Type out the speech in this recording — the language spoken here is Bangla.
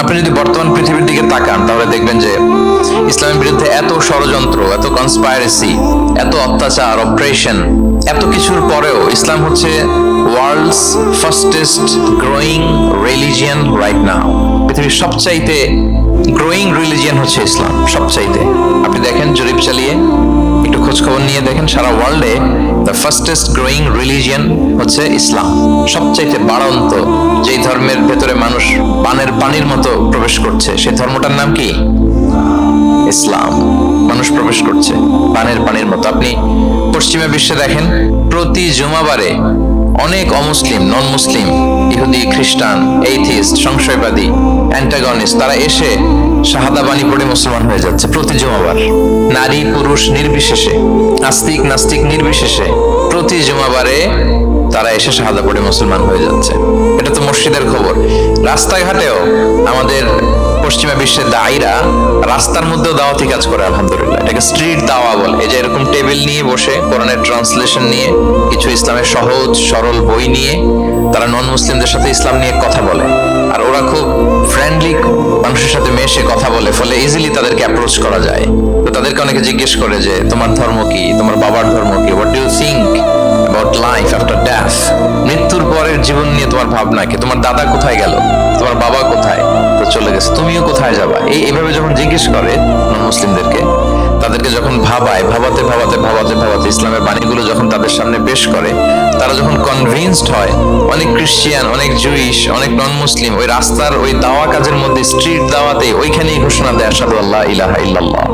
আপনি যদি বর্তমান পৃথিবীর দিকে তাকান তাহলে দেখবেন যে ইসলামের বিরুদ্ধে এত ষড়যন্ত্র, এত কনস্পাইরেসি, এত অত্যাচার, অপারেশন, এত কিছুর পরেও ইসলাম হচ্ছে world's fastest growing religion right now. পৃথিবীর সবচাইতে গ্রোয়িং রিলিজিয়ন হচ্ছে ইসলাম, সবচাইতে। আপনি দেখেন, জরিপ চালিয়ে একটু খোঁজ খবর নিয়ে দেখেন, সারা ওয়ার্ল্ডে দ্য ফাস্টেস্ট গ্রোয়িং রিলিজিয়ন হচ্ছে ইসলাম। সবচাইতে বাড়ন্ত যেই ধর্মের ভেতরে মানুষ পানির মতো প্রবেশ করছে, সেই ধর্মটার নাম কি? ইসলাম। মানুষ প্রবেশ করছে পানির মতো। আপনি পশ্চিমা বিশ্বে দেখেন, প্রতি জুমাবারে অনেক অমুসলিম, নন মুসলিম, ইহুদি, খ্রিস্টান, এইথিস্ট, সংশয়বাদী, অ্যান্টাগনিস্ট, তারা এসে শাহাদা বাণী পড়ে মুসলমান হয়ে যাচ্ছে প্রতি জুমাবার। নারী পুরুষ নির্বিশেষে, আস্তিক নাস্তিক নির্বিশেষে প্রতি জুমাবারে তারা এসে শাহাদা পড়ে মুসলমান হয়ে যাচ্ছে। এটা তো মসজিদের খবর। রাস্তাঘাটেও আমাদের পশ্চিমা বিশ্বের দায়ীরা রাস্তার মধ্যেও দাওয়াতি কাজ করে, আলহামদুলিল্লাহ। এটাকে স্ট্রিট দাওয়া বলে। এই যে এরকম টেবিল নিয়ে বসে কোরআনের ট্রান্সলেশন নিয়ে, কিছু ইসলামের সহজ সরল বই নিয়ে তারা নন মুসলিমদের সাথে ইসলাম নিয়ে কথা বলে। আর ওরা খুব ফ্রেন্ডলি মানুষের সাথে মেশে কথা বলে, ফলে ইজিলি তাদেরকে অ্যাপ্রোচ করা যায়। তো তাদেরকে অনেকে জিজ্ঞেস করে যে তোমার ধর্ম কি, তোমার বাবার ধর্ম কি, what do you think about life after death, মৃত্যুর পরের জীবন নিয়ে তোমার ভাবনা কি, তোমার দাদা কোথায় গেল, তোমার বাবা কোথায়, তো চলে গেছে, তুমিও কোথায় যাবা। এইভাবে যখন জিজ্ঞেস করে নন মুসলিমদেরকে, তাদেরকে যখন ভাবাতে ইসলামের বাণীগুলো যখন তাদের সামনে পেশ করে, তারা যখন কনভিন্সড হয়, অনেক খ্রিস্টিয়ান, অনেক জুইশ, অনেক নন মুসলিম ওই রাস্তার ওই দাওয়া কাজের মধ্যে, স্ট্রিট দাওয়াতে ওইখানেই ঘোষণা দেয় আশহাদু আল্লা ইলাহা ইল্লাল্লাহ।